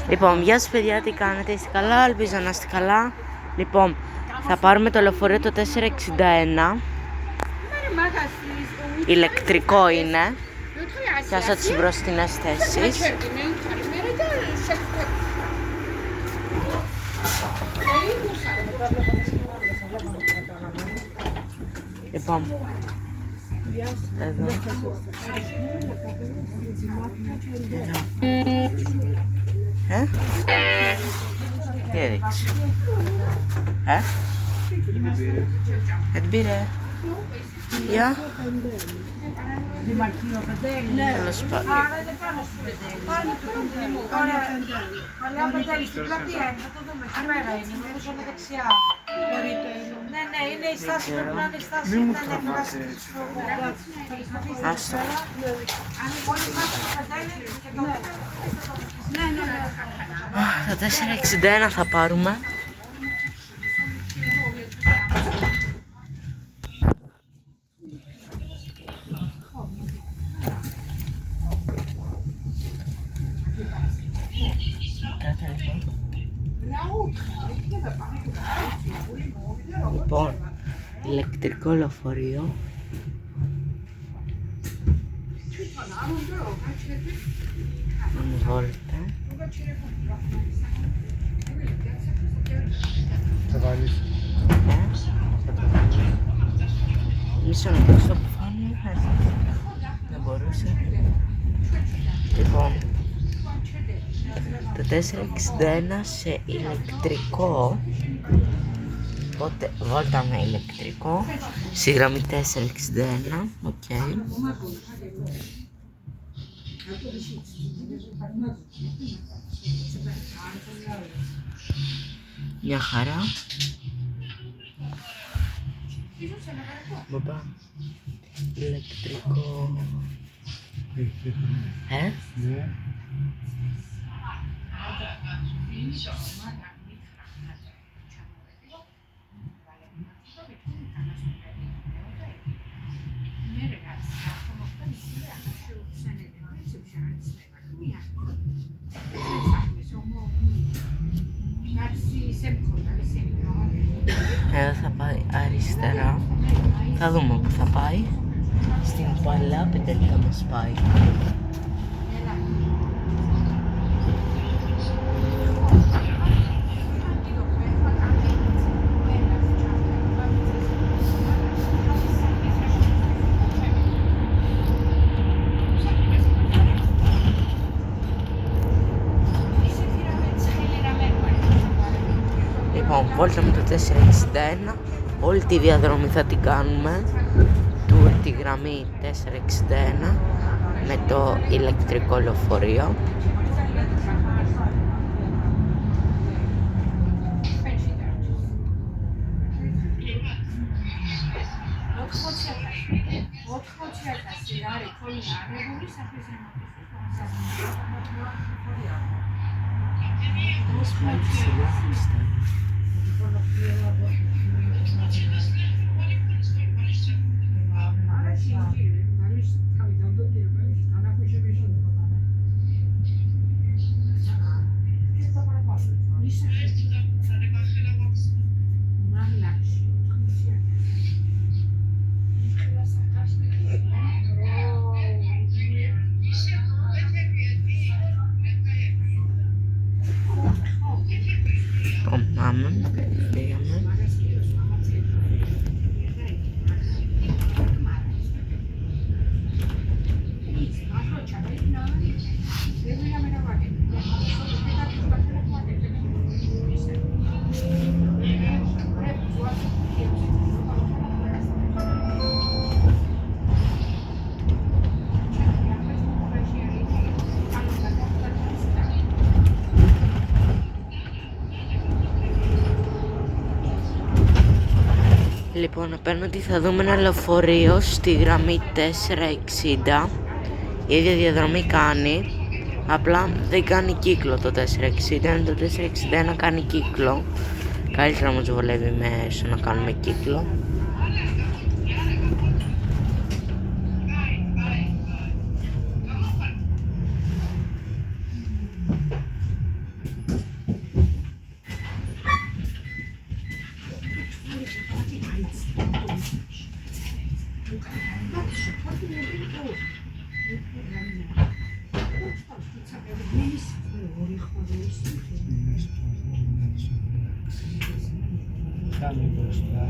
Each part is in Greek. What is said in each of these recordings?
Λοιπόν, γεια σας παιδιά, τι κάνετε, είστε καλά, ελπίζω να είστε καλά. Λοιπόν, θα πάρουμε το λεωφορείο το 461. Ηλεκτρικό είναι. Πιάσα τις μπροστινές θέσεις. Λοιπόν, εδώ. Τι έδειξε? Δεν την πήρε. Γεια. Τέλος πάντων. Ναι, είναι η στάση, πρέπει να είναι η στάση. Μην μου τραβάτε έτσι. Άστο. Το 461 θα πάρουμε. Λοιπόν, ηλεκτρικό λεωφορείο. Βόλτα. Θα βάλεις. Μισό να πω στο που φάνει. Δεν μπορούσε. Λοιπόν, το 461 σε ηλεκτρικό. Οπότε βόλτα με ηλεκτρικό. Στη γραμμή 461. Οκ. Μια χαρά. Μπαμπά. Ηλεκτρικό. Ναι. Εδώ θα πάει αριστερά. Θα δούμε που θα πάει. Στην παλιά πεντελικά μας πάει. Λοιπόν, βόλτα με το 461. Όλη τη διαδρομή θα την κάνουμε. Τουρ τη γραμμή 461 με το ηλεκτρικό λεωφορείο. Πάμε, πήγαμε. Λοιπόν, απέναντι θα δούμε ένα λεωφορείο στη γραμμή 460. Η ίδια διαδρομή κάνει, απλά δεν κάνει κύκλο το 460, ενώ το 461 κάνει κύκλο. Καλύτερα μας βολεύει μέσω να κάνουμε κύκλο. Κάνε μπροστά.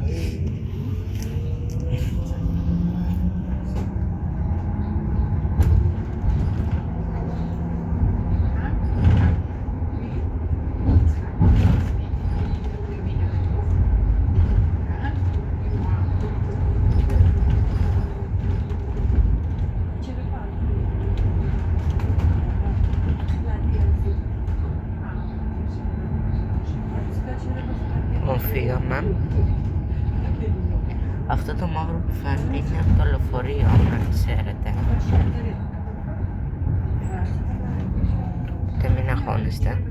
Φύγαμε. Αυτό το μαύρο που φαίνεται είναι από το λεωφορείο, αν ξέρετε. Και μην αγχώνεστε.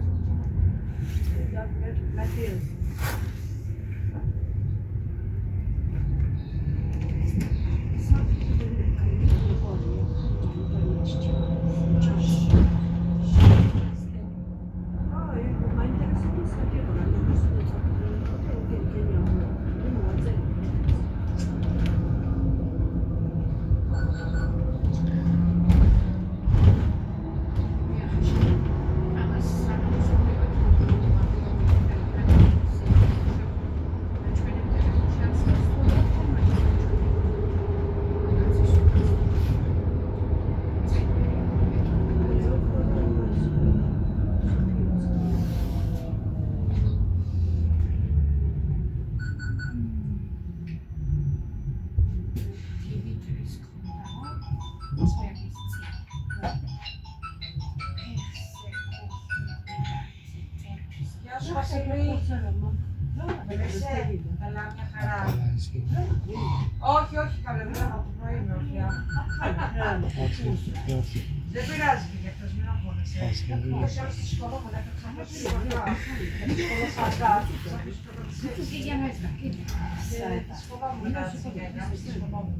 Γεια σου Βασίλη. Καλά, μια χαρά. Όχι, όχι, καλά, δεν έχω το πρωί με ορθιά. Δεν πειράζει και γι' αυτός, μην αγχώνεσαι. Όσοι άλλοι στη σχολή μου, δεν θα ξαφνώσει τη σχολά. Στη σχολή σαγκά, θα πεις το ρωτησίες. Στη σχολά μου, δεν θα στη σχολά μου.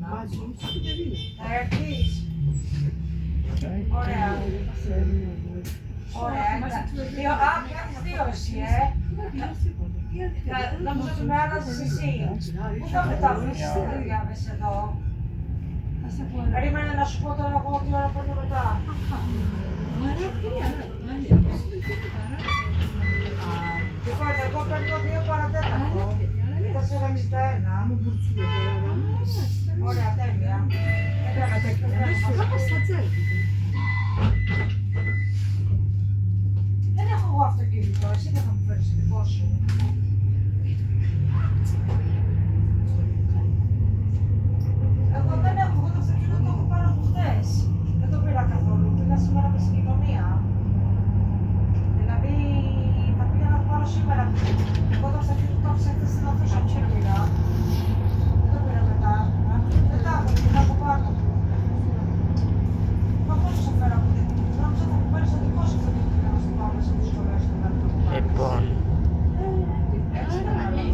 Θα έρθεις. Ωραία. Ωραία, πιάνεις δύο εσύ, Νόμιζα ότι με άλλαζες εσύ. Πού θα μεταβρήσεις τι δουλειάδες εδώ. Περίμενε να σου πω τώρα εγώ τι ώρα παίρνω μετά. Λοιπόν, εγώ παίρνω 2 παρατέταρτο. 4:61. Ωραία, τέλεια. Δεν έχω εγώ αυτοκίνητο, εσύ δεν θα μου φέρεις το δικό σου. Εγώ δεν έχω, εγώ το αυτοκίνητο το έχω πάρει από χθες. Δεν το πήρα καθόλου, πήγα σήμερα με συγκοινωνία. Δηλαδή, θα πήγα να το πάρω σήμερα. Εγώ το αυτοκίνητο το άφησα χθες στην αφήσα, μου δεν πήρα. Δεν το πήρα μετά. Δεν τα έχω, πήγα από πάνω. Μα πώς σου φέρα από την νόμιζα θα μου πάρεις το δικό σου αυτοκίνητο να στο πάμε σε τις σχολές του να το πάρω. Λοιπόν, Έτσι κατάλαβα.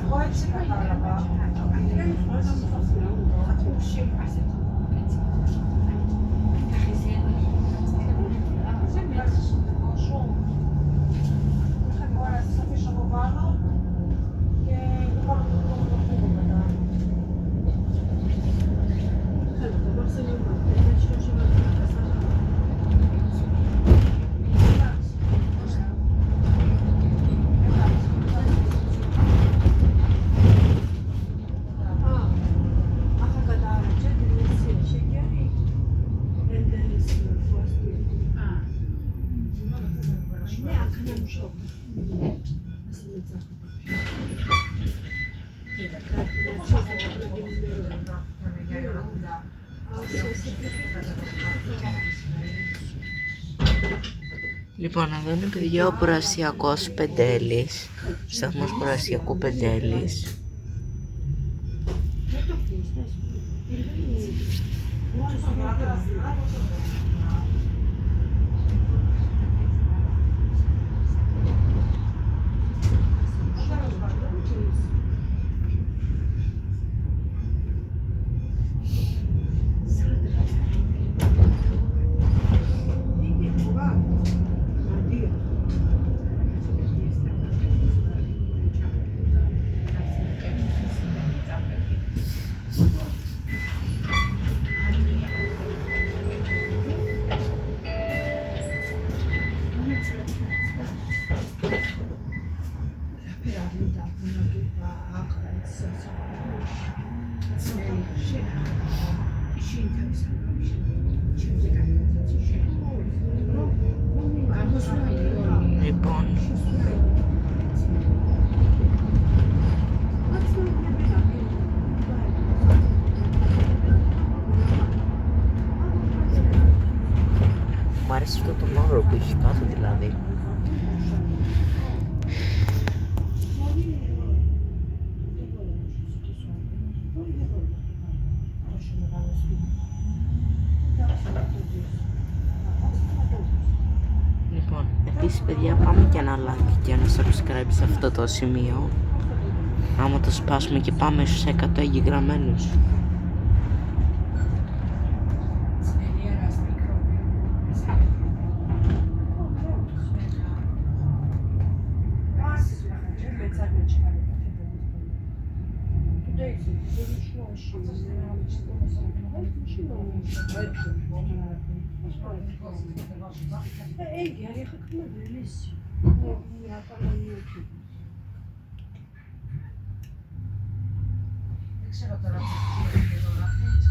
Εγώ έτσι κατάλαβα. Βγάζεις το δικό σου. Ωραία, θα σε αφήσω από πάνω και θα πάρω το δικό μου το φύγω μετά. λοιπόν, εδώ είναι παιδιά ο Κουρασιακός Πεντέλης, σταθμός Κουρασιακού Πεντέλης. Λοιπόν, μου αρέσει αυτό το μαύρο που έχει κάτω δηλαδή. Λοιπόν, επίσης παιδιά πάμε και ένα like και ένα subscribe σε αυτό το σημείο. Άμα το σπάσουμε και πάμε στους 100 εγγεγραμμένους. Δεν ξέρω τώρα πώς γίνεται τώρα, δεν έχεις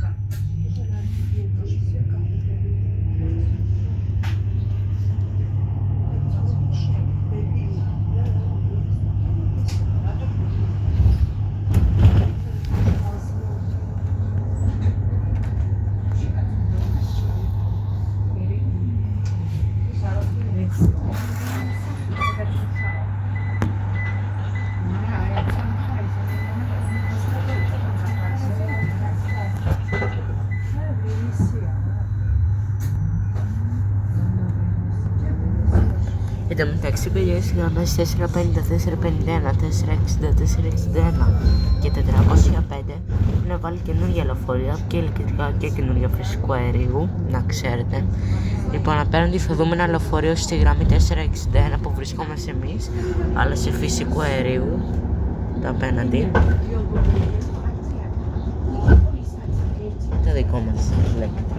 Εν τω μεταξύ παιδιά στις γραμμές 450, 451, 460, 461 και 405 έχουν βάλει καινούργια λεωφορεία και ηλεκτρικά και καινούργια φυσικού αερίου, να ξέρετε. Λοιπόν, απέναντι θα δούμε ένα λεωφορείο στη γραμμή 461 που βρισκόμαστε εμείς, αλλά σε φυσικού αερίου, το απέναντι. Το δικό μας ηλεκτρικό.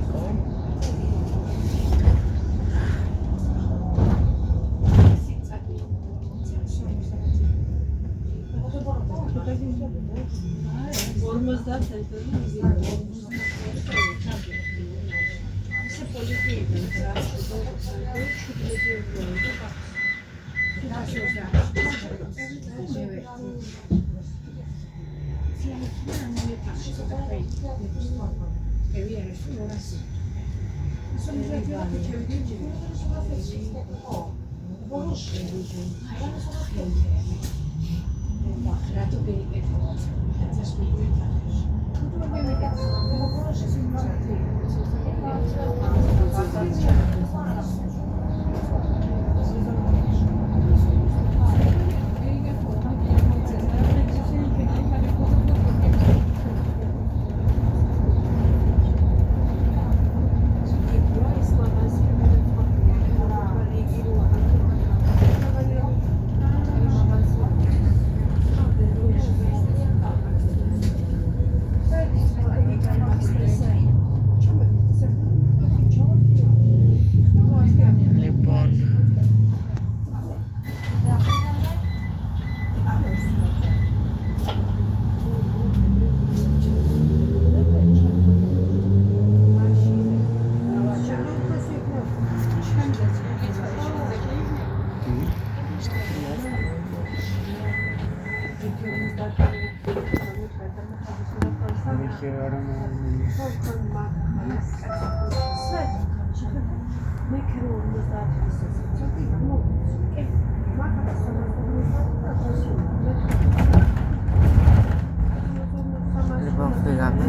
Λοιπόν, φύγαμε.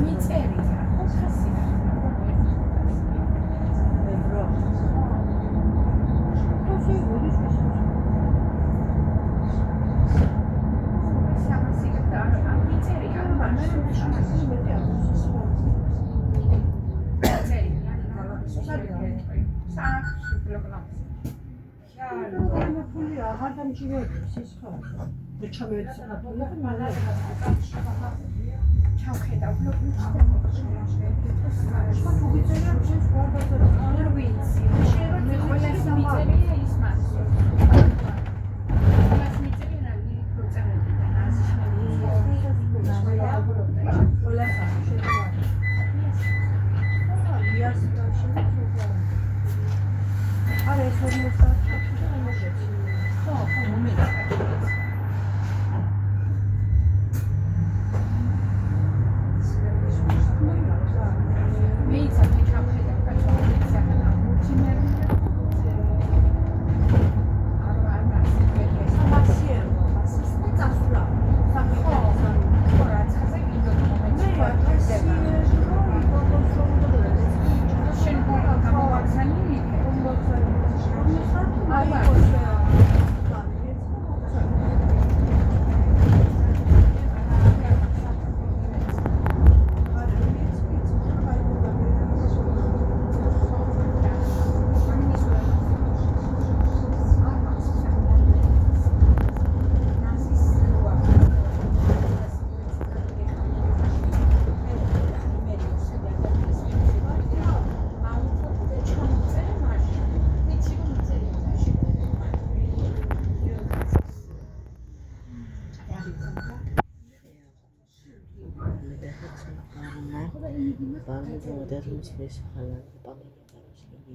Πάμε το μοντέρνο στη Μέση Χαλάνδη, πάμε για Παρασκευή,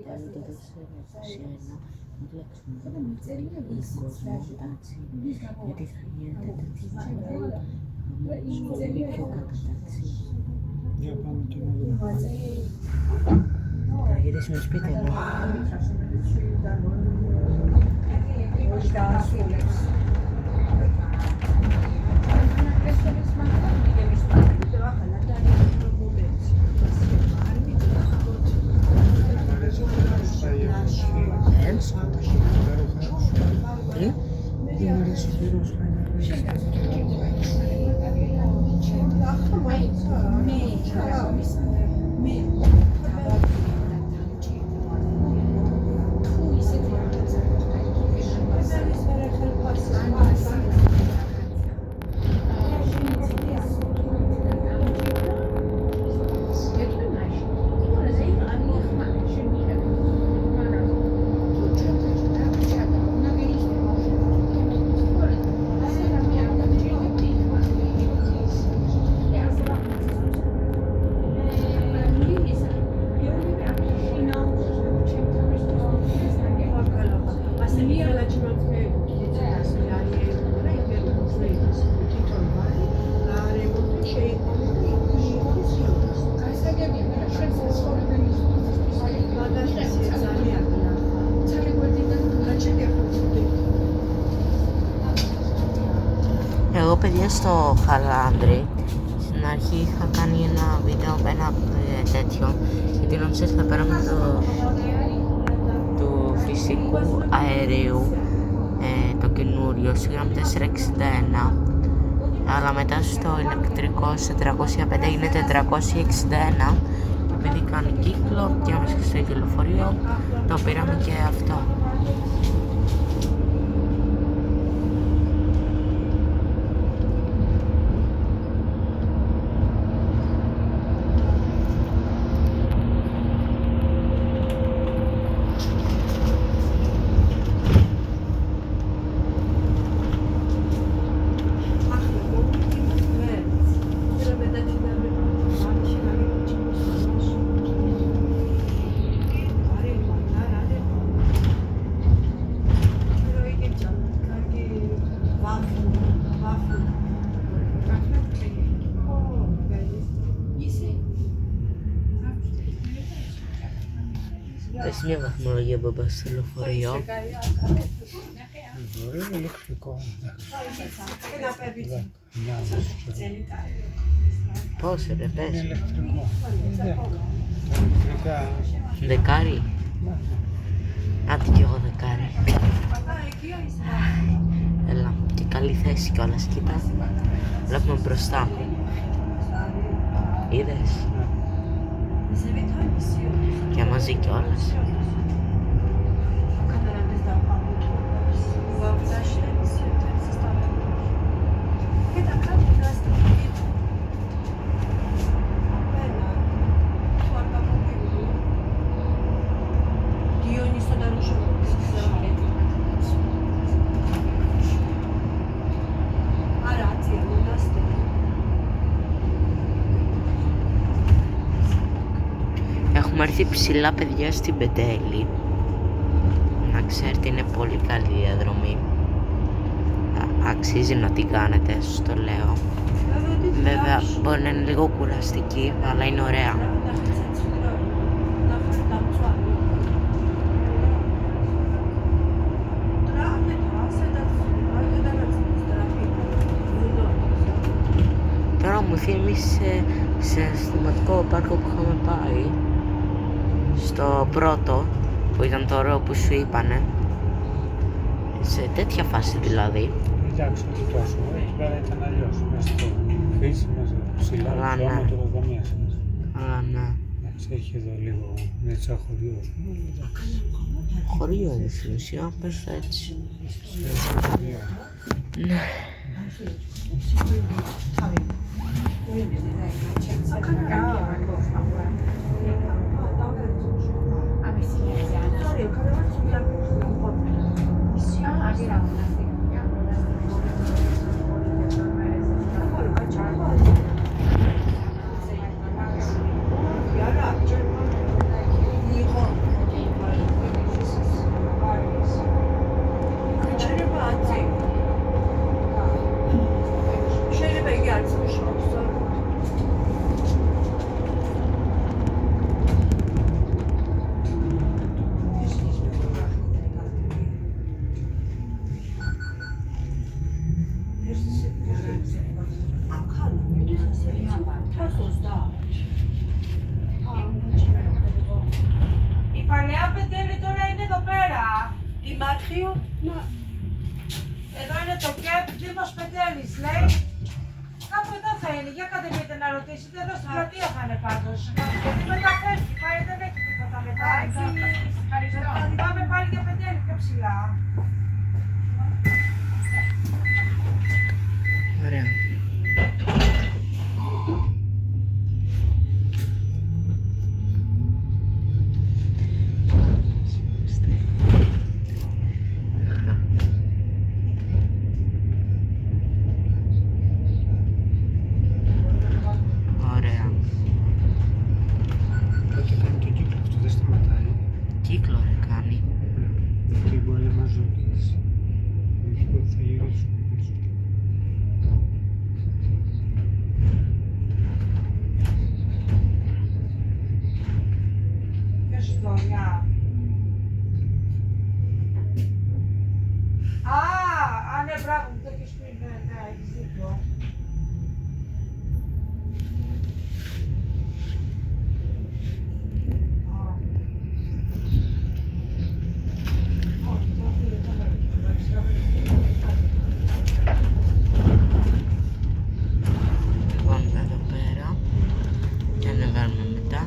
πάμε το 421, να βλέξουμε τον κόσμο, εντάξει, γιατί θα γίνεται τέτοια σχολή πιο κατατάξει. Για πάμε και να δούμε. Θα γυρίσουμε σπίτι μου. Εγώ παιδιά στο Χαλάνδρι στην αρχή είχα κάνει ένα βίντεο με ένα τέτοιο, γιατί νόμιζα ότι θα πέραμε του φυσικού αερίου, το καινούριο στη γραμμή 461, αλλά μετά στο ηλεκτρικό σε 305 είναι 461, επειδή κάνει κύκλο και άμεσα στο ίδιο λεωφορείο το πήραμε και αυτό. Θες μια βαθμολογία μπαμπά στο λεωφορείο? Λεωφορείο ηλεκτρικό. Πόσο ρε πες? Είναι ηλεκτρικό. Ηλεκτρικά. Δεκάρι? Άντε κι εγώ δεκάρι. Έλα, και καλή θέση κιόλας, κοίτα. Βλέπουμε μπροστά. Είδες? Και μαζί κιόλας. Έχουμε έρθει ψηλά παιδιά στην Πεντέλη να ξέρετε είναι πολύ καλή διαδρομή. Αξίζει να την κάνετε, σας το λέω. Βέβαια μπορεί να είναι λίγο κουραστική, αλλά είναι ωραία. Τώρα μου θύμισε σε αισθηματικό πάρκο που είχαμε πάει, στο πρώτο, που ήταν το ωραίο που σου είπανε. Σε τέτοια φάση δηλαδή. Εντάξει, όχι τόσο. Εκεί πέρα ήταν αλλιώς. Μέσα στο χρήση, μέσα ψηλά, Αλλά στο ναι. άμα του καμία σχέση. Αλλά ναι. Εντάξει, έχει εδώ λίγο, είναι σαν χωριό. Χωριό είναι στην ουσία, πες το έτσι. Σαν χωριό. Ναι. Η παλαιά Πεντέλη τώρα είναι εδώ πέρα. Δημάρχιο, Εδώ είναι το ΚΕΠ, Δήμος Πεντέλης, λέει. Κάπου εδώ θα είναι, για κατεβείτε να ρωτήσετε, εδώ στην πλατεία θα είναι πάντως. Γιατί μεταφέρθηκε, πάει, δεν έχει τίποτα μετά. Πάμε πάλι για Πεντέλη πιο ψηλά. Ωραία. Ωραία. Τότε κάνει τον κύκλο αυτό, δεν σταματάει. Κύκλο ρε κάνει. Και μπορεί να μας ρωτήσει. Όχι ότι θα γυρίσουμε πίσω. Ποιος ιστορία. Α, ναι, μπράβο, μου το έχεις πει, ναι, έχεις δίκιο. Λοιπόν, εδώ πέρα. Και ανεβαίνουμε μετά.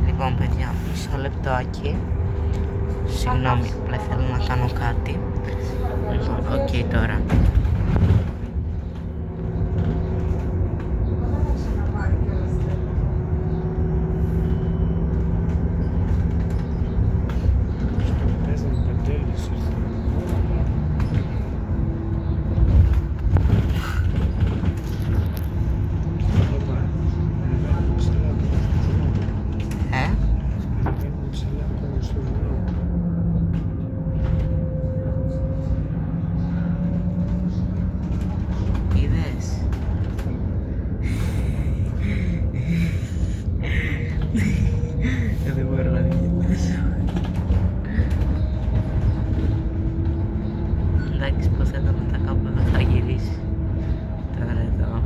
Λοιπόν παιδιά, μισό λεπτάκι. Συγγνώμη, απλά θέλω να κάνω κάτι. Λοιπόν, οκ τώρα. Παίζανε Πεντέλης ήρθε. Όπα, ανεβαίνουμε ψηλά ακόμα στο βουνό. Ανεβαίνουμε ψηλά ακόμα στο βουνό. Είδες. Δεν μπορώ να διαβάσω. Εντάξει, πως εδώ μετά κάπου εδώ θα γυρίσει. Τώρα εδώ.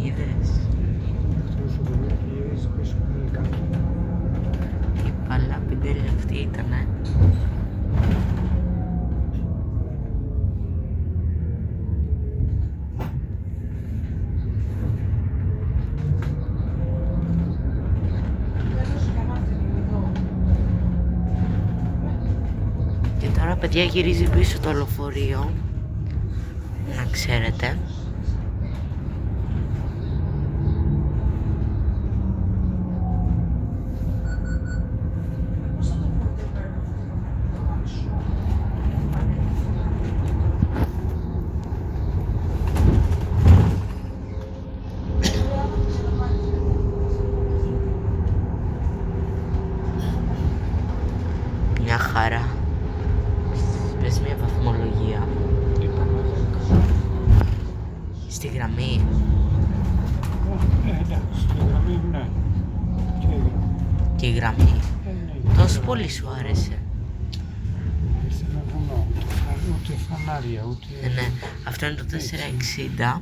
Είδες. Αυτό στο βουνό και γυρίζει πίσω πάλι κάτω. Η παλά Πεντέλη αυτή ήτανε. παιδιά, γυρίζει πίσω το λεωφορείο. Να ξέρετε. Μια χαρά. Πες μια βαθμολογία. Στη γραμμή. Εντάξει, στη γραμμή ναι. Και η γραμμή. Ναι. Τόσο πολύ σου άρεσε. Ήρθε ένα βουνό, ούτε φανάρια, ούτε... Ναι, αυτό είναι το 460.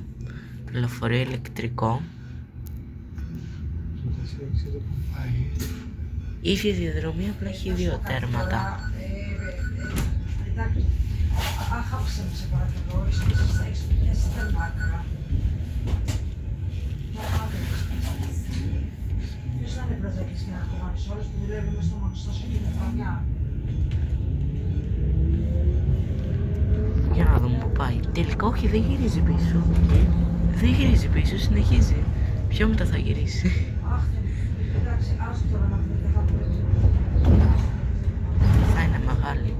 Το λεωφορείο ηλεκτρικό. Το 460 που πάει. Η ίδια διαδρομή, απλά έχει δύο τέρματα. Εντάξει, άχαψε με σε παρακαλώ, είσαι στα μάκρα. Ποιος να είναι πραζακής για να χωράνεις όλες που δουλεύουν μες στο μονοστάσιο και την φαμιά. Για να δούμε που πάει. Τελικά όχι, δεν γυρίζει πίσω. Δεν γυρίζει πίσω, συνεχίζει. Πιο μετά θα γυρίσει. Αχ, εντάξει, άστο τώρα να βρείτε θα πούμε. Θα είναι μεγάλη.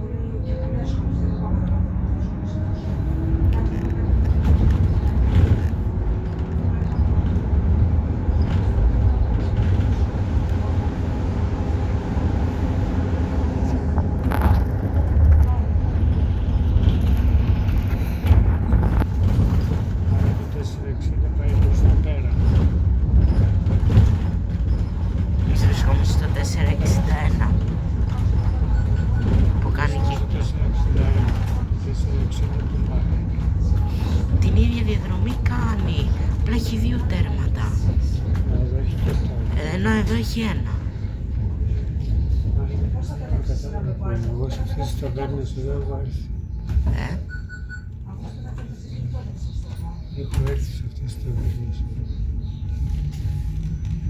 Το 460 πάει προς τα πέρα. Εμείς βρισκόμαστε στο 461 που κάνει Το και 461, το 460 που πάει. την ίδια διαδρομή κάνει. Απλά έχει δύο τέρματα. Εδώ έχει και αυτό. Ενώ εδώ έχει ένα. Εγώ σε αυτές τις ταβέρνες εδώ έχω έρθει. Έχω έρθει σε αυτές τις ταβέρνες.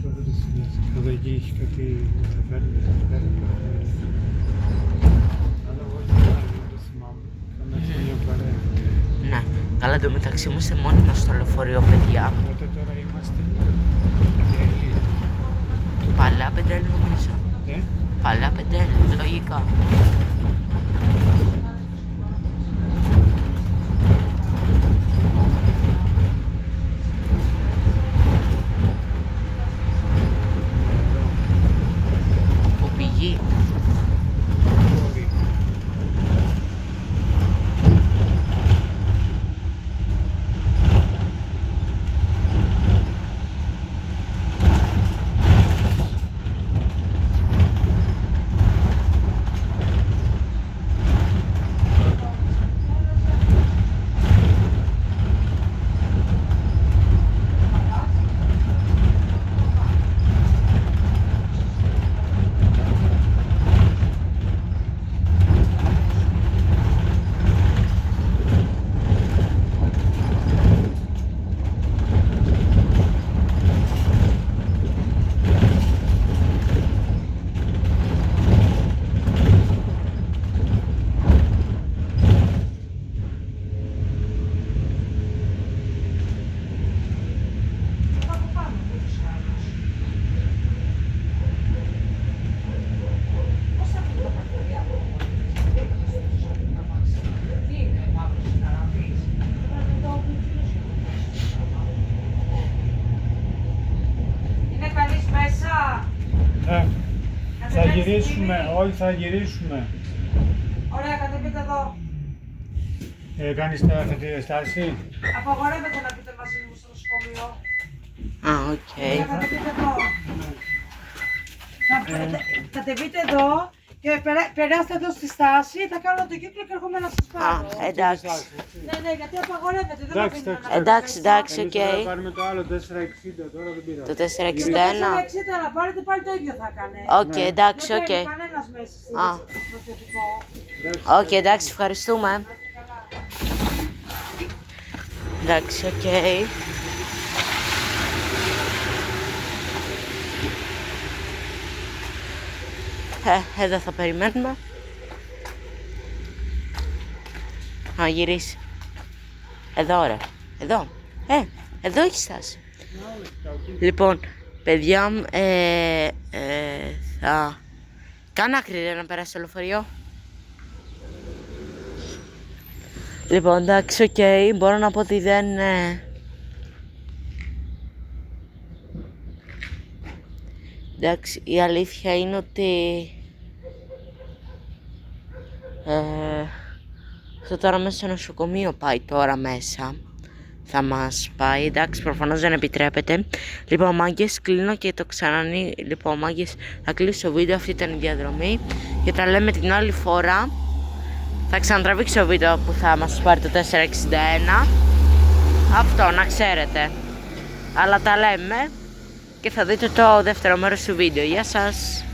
Τώρα δεν θυμήθηκα. Εδώ εκεί έχει κάτι ταβέρνες. Αλλά εγώ δεν το θυμάμαι. Κάνα μια παρέα. Ναι. Καλά, εντωμεταξύ είμαστε μόνοι μας στο λεωφορείο, παιδιά. Οπότε τώρα είμαστε τέλειοι. Παλά πεντέλ νομίζω. Παλά πεντέλ, λογικά. Που πηγεί. Θα γυρίσουμε, όχι θα γυρίσουμε. Ωραία, κατεβείτε εδώ. Κάνεις τα αφετήρια στάση. Απαγορεύεται να πείτε μαζί μου στο νοσοκομείο. Α, οκ. Ωραία, κατεβείτε εδώ. Κατεβείτε εδώ και περάστε εδώ στη στάση, θα κάνω το κύκλο και έρχομαι να σας Α, πάρω. εντάξει. Ναι, γιατί απαγορεύεται, δεν Εντάξει, αφήνω να Εντάξει, εντάξει, Εμείς οκ. θα πάρουμε το άλλο 460, τώρα δεν πειράζει. Το 461. Το 460 να πάρετε πάλι το ίδιο θα έκανε. Οκ, εντάξει, Δεν οκ. μπαίνει κανένας μέσα Α. στο προσωπικό. Οκ, εντάξει, ευχαριστούμε. Εντάξει, οκ. Εδώ θα περιμένουμε. Να γυρίσει. Εδώ ρε. Εδώ. Εδώ έχει στάσει. Λοιπόν, παιδιά, θα κάνω άκρη ρε, να περάσει το λεωφορείο. Λοιπόν, εντάξει, οκ, μπορώ να πω ότι δεν... εντάξει, η αλήθεια είναι ότι... αυτό τώρα μέσα στο νοσοκομείο πάει τώρα μέσα. Θα μας πάει, εντάξει, προφανώς δεν επιτρέπεται. Λοιπόν, μάγκες, κλείνω και το ξανανοίγω. Λοιπόν, μάγκες, θα κλείσω το βίντεο, αυτή ήταν η διαδρομή. Και τα λέμε την άλλη φορά. Θα ξανατραβήξω το βίντεο που θα μας πάρει το 461. Αυτό, να ξέρετε. Αλλά τα λέμε και θα δείτε το δεύτερο μέρος του βίντεο. Γεια σας.